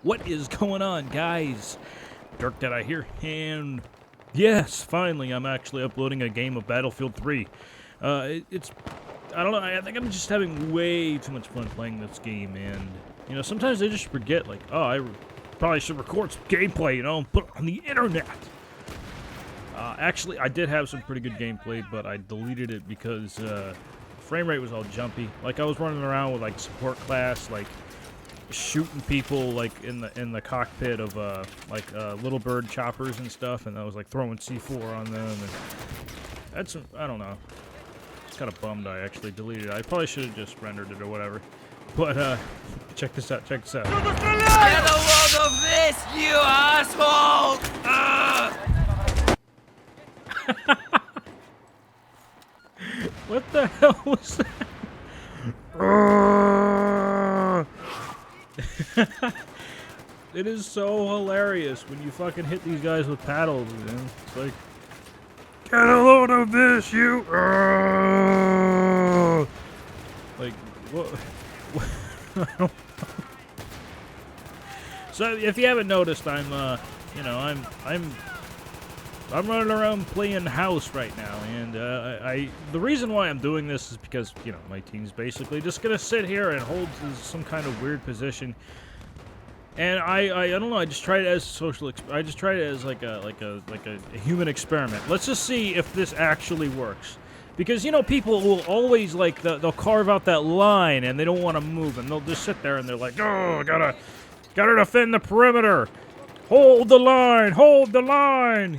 What is going on, guys? Dirk Dead I here, and yes, finally, I'm actually uploading a game of Battlefield 3. It's, I don't know, I think I'm just having way too much fun playing this game, and, you know, sometimes I just forget, like, oh, I probably should record some gameplay, you know, and put it on the internet. Actually, I did have some pretty good gameplay, but I deleted it because, frame rate was all jumpy. Like, I was running around with, like, support class, like, shooting people like in the cockpit of little bird choppers and stuff, and I was like throwing C4 on them, and that's, I don't know. It's kind of bummed I actually deleted it. I probably should have just rendered it or whatever. But check this out. Check this out. Get a load of this, you asshole! What the hell was that? It is so hilarious when you fucking hit these guys with paddles, man. It's like, get a load of this, you. Like, what? So if you haven't noticed, I'm running around playing house right now, and the reason why I'm doing this is because, you know, my team's basically just gonna sit here and hold some kind of weird position, and I don't know. I just tried it as social. I just tried it as like a human experiment. Let's just see if this actually works, because you know people will always like they'll carve out that line and they don't want to move, and they'll just sit there and they're like, oh, gotta defend the perimeter. Hold the line,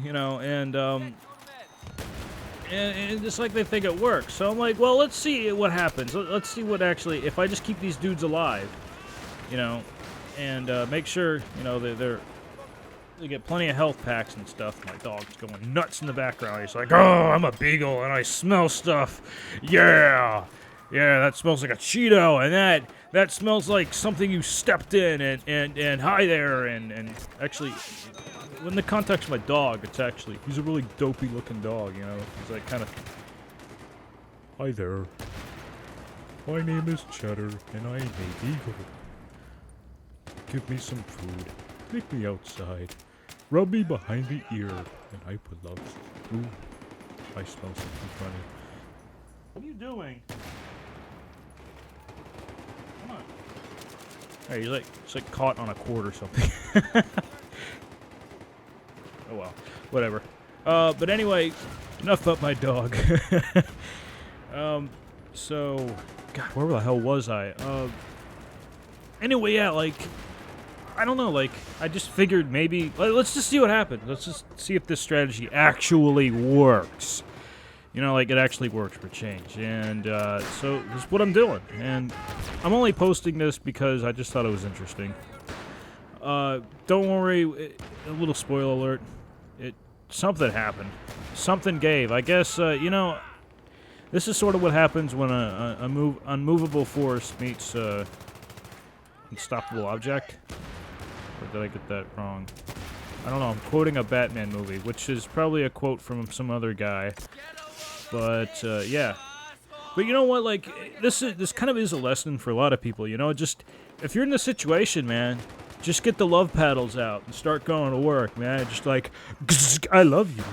you know, and just like they think it works. So I'm like, well, let's see what happens. Let's see what actually, if I just keep these dudes alive, you know, and make sure, you know, they get plenty of health packs and stuff. My dog's going nuts in the background. He's like, oh, I'm a beagle and I smell stuff. Yeah, that smells like a Cheeto, and that smells like something you stepped in, and hi there, and actually, in the context of my dog, it's actually, he's a really dopey looking dog, you know, he's like kind of, hi there, my name is Cheddar, and I am a beagle, give me some food, take me outside, rub me behind the ear, and I would love, ooh, I smell something funny. What are you doing? Hey, he's like caught on a cord or something. Oh well, whatever. But anyway, enough about my dog. So, God, where the hell was I? Anyway, yeah, like, I don't know, like, I just figured maybe, let's just see what happens. Let's just see if this strategy actually works. You know, like, it actually works for change. And, so, this is what I'm doing. And I'm only posting this because I just thought it was interesting. Don't worry, a little spoiler alert. Something happened. Something gave. I guess, you know, this is sort of what happens when a unmovable force meets, unstoppable object. Or did I get that wrong? I don't know, I'm quoting a Batman movie, which is probably a quote from some other guy. But, yeah. But you know what, like, this kind of is a lesson for a lot of people, you know? Just, if you're in this situation, man, just get the love paddles out and start going to work, man. Just like, I love you.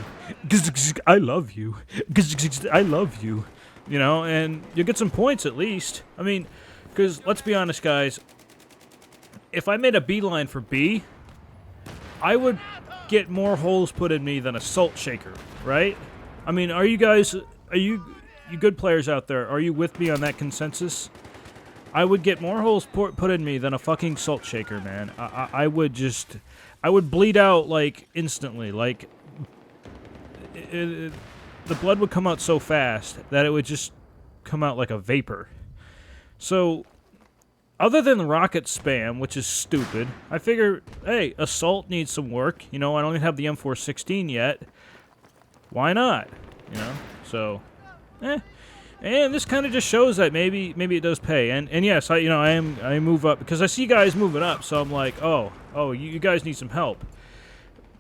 I love you. I love you. You know, and you'll get some points at least. I mean, because, let's be honest, guys. If I made a beeline for B, I would get more holes put in me than a salt shaker, right? I mean, are you guys, you good players out there, are you with me on that consensus? I would get more holes put in me than a fucking salt shaker, man. I would bleed out, like, instantly. Like, the blood would come out so fast that it would just come out like a vapor. So, other than rocket spam, which is stupid, I figure, hey, assault needs some work. You know, I don't even have the M416 yet. Why not? You know? So, and this kind of just shows that maybe it does pay. And yes, I move up because I see guys moving up, so I'm like, oh, you guys need some help.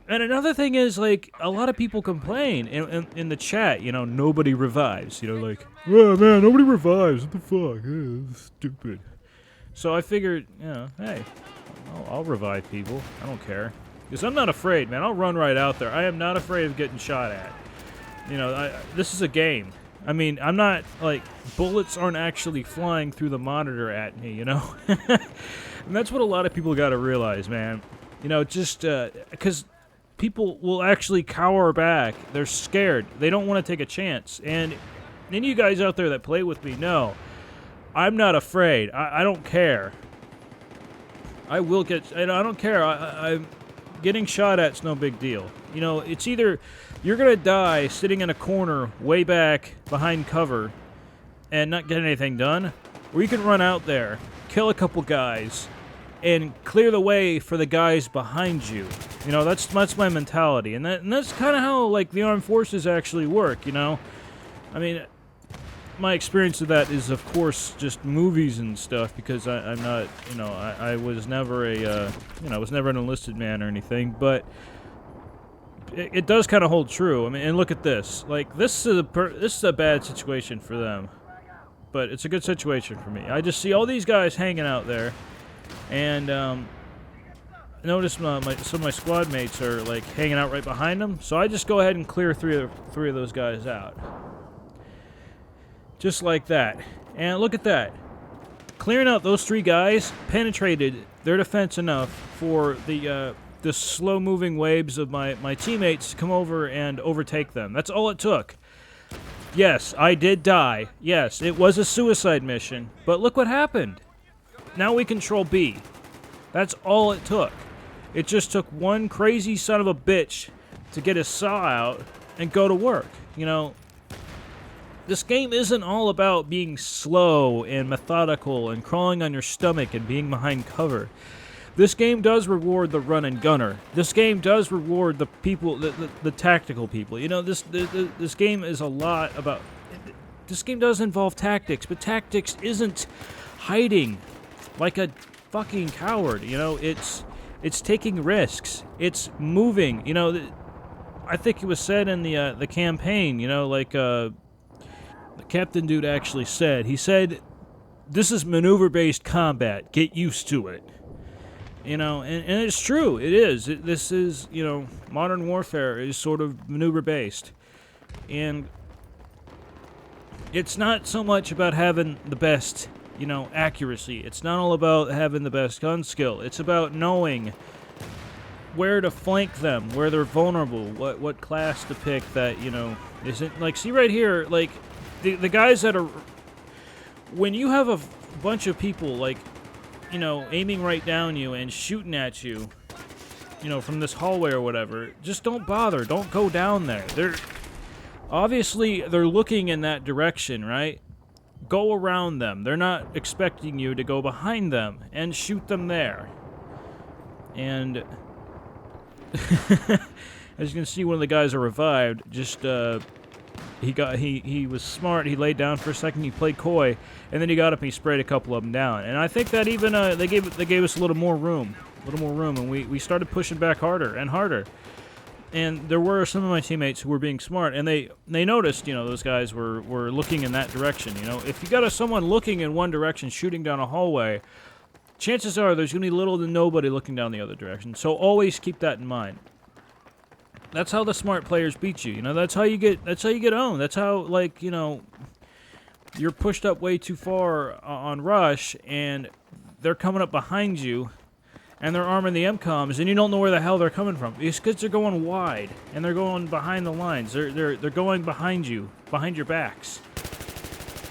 And another thing is, like, a lot of people complain in the chat, you know, nobody revives. You know, like, oh man, nobody revives. What the fuck? Stupid. So I figured, you know, hey, I'll revive people. I don't care. Because I'm not afraid, man. I'll run right out there. I am not afraid of getting shot at. You know, this is a game. I mean, I'm not, like, bullets aren't actually flying through the monitor at me, you know? And that's what a lot of people got to realize, man. You know, just, because people will actually cower back. They're scared. They don't want to take a chance. And any of you guys out there that play with me know, I'm not afraid. I don't care. I will get, and I don't care. I'm getting shot at's no big deal. You know, it's either you're going to die sitting in a corner way back behind cover and not get anything done, or you can run out there, kill a couple guys, and clear the way for the guys behind you. You know, that's my mentality. And that's kind of how, like, the armed forces actually work, you know? I mean, my experience of that is, of course, just movies and stuff, because I'm not, you know, I was never a, you know, I was never an enlisted man or anything, but it does kind of hold true. I mean, and look at this. Like, this is a bad situation for them, but it's a good situation for me. I just see all these guys hanging out there, and notice some of my squad mates are, like, hanging out right behind them, so I just go ahead and clear three of those guys out. Just like that. And look at that. Clearing out those three guys penetrated their defense enough for the slow-moving waves of my teammates to come over and overtake them. That's all it took. Yes, I did die. Yes, it was a suicide mission. But look what happened. Now we control B. That's all it took. It just took one crazy son of a bitch to get his saw out and go to work. You know, this game isn't all about being slow and methodical and crawling on your stomach and being behind cover. This game does reward the run and gunner. This game does reward the people, the tactical people. You know, this game is a lot about. This game does involve tactics, but tactics isn't hiding like a fucking coward. You know, it's taking risks. It's moving. You know, I think it was said in the campaign. You know, like the captain dude actually said. He said, "This is maneuver-based combat. Get used to it." You know, and it's true. It is. This is, you know, modern warfare is sort of maneuver-based. And it's not so much about having the best, you know, accuracy. It's not all about having the best gun skill. It's about knowing where to flank them, where they're vulnerable, what class to pick that, you know, isn't... Like, see right here, like, the guys that are... When you have a bunch of people, like, you know, aiming right down you and shooting at you, you know, from this hallway or whatever, just don't bother. Don't go down there. Obviously, they're looking in that direction, right? Go around them. They're not expecting you to go behind them and shoot them there. And as you can see, one of the guys are revived. Just he was smart. He laid down for a second. He played coy, and then he got up and he sprayed a couple of them down. And I think that even they gave us a little more room, and we started pushing back harder and harder. And there were some of my teammates who were being smart, and they noticed, you know, those guys were looking in that direction. You know, if you got someone looking in one direction, shooting down a hallway, chances are there's going to be little to nobody looking down the other direction. So always keep that in mind. That's how the smart players beat you. You know, that's how you get owned. That's how, like, you know, you're pushed up way too far on rush, and they're coming up behind you, and they're arming the MCOMs, and you don't know where the hell they're coming from. It's because they're going wide, and they're going behind the lines. They're going behind you, behind your backs.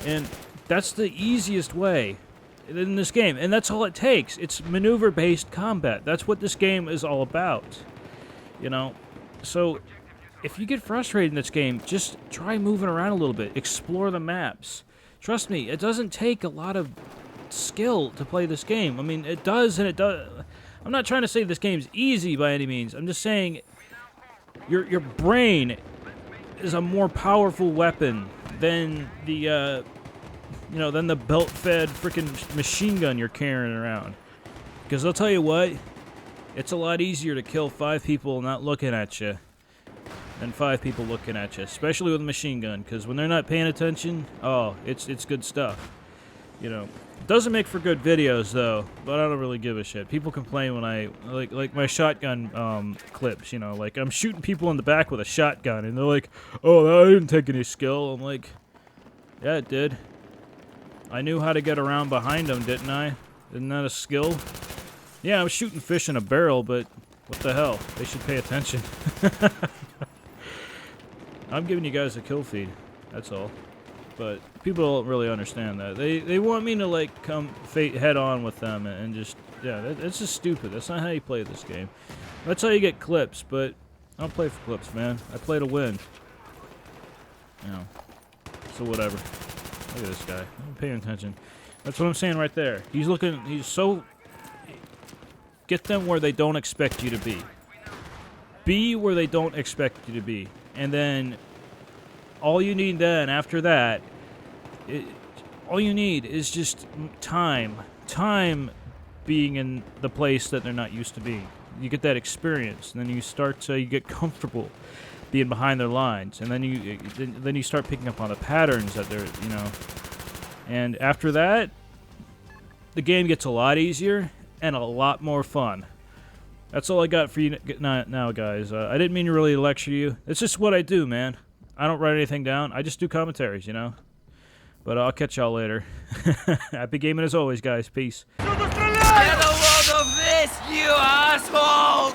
And that's the easiest way in this game, and that's all it takes. It's maneuver-based combat. That's what this game is all about, you know? So, if you get frustrated in this game, just try moving around a little bit. Explore the maps. Trust me, it doesn't take a lot of skill to play this game. I mean, it does, and it does. I'm not trying to say this game's easy by any means. I'm just saying your brain is a more powerful weapon than the than the belt-fed freaking machine gun you're carrying around. Because I'll tell you what, it's a lot easier to kill 5 people not looking at you than 5 people looking at you, especially with a machine gun. Because when they're not paying attention, oh, it's good stuff. You know, Doesn't make for good videos though, but I don't really give a shit. People complain when I like my shotgun clips, you know, like I'm shooting people in the back with a shotgun, and they're like, "Oh, that didn't take any skill." I'm like, "Yeah, it did. I knew how to get around behind them, didn't I? Isn't that a skill?" Yeah, I'm shooting fish in a barrel, but what the hell? They should pay attention. I'm giving you guys a kill feed. That's all. But people don't really understand that. They want me to like come head on with them and just that's just stupid. That's not how you play this game. That's how you get clips. But I don't play for clips, man. I play to win. You know. So whatever. Look at this guy. I'm paying attention. That's what I'm saying right there. He's looking. He's so. Get them where they don't expect you to be. Be where they don't expect you to be, and then. All you need then, after that, all you need is just time. Time being in the place that they're not used to being. You get that experience, and then you start to, you get comfortable being behind their lines, and then you start picking up on the patterns that they're, you know. And after that, the game gets a lot easier and a lot more fun. That's all I got for you now, guys. I didn't mean to really lecture you. It's just what I do, man. I don't write anything down. I just do commentaries, you know? But I'll catch y'all later. Happy gaming as always, guys. Peace. Get a load of this, you asshole!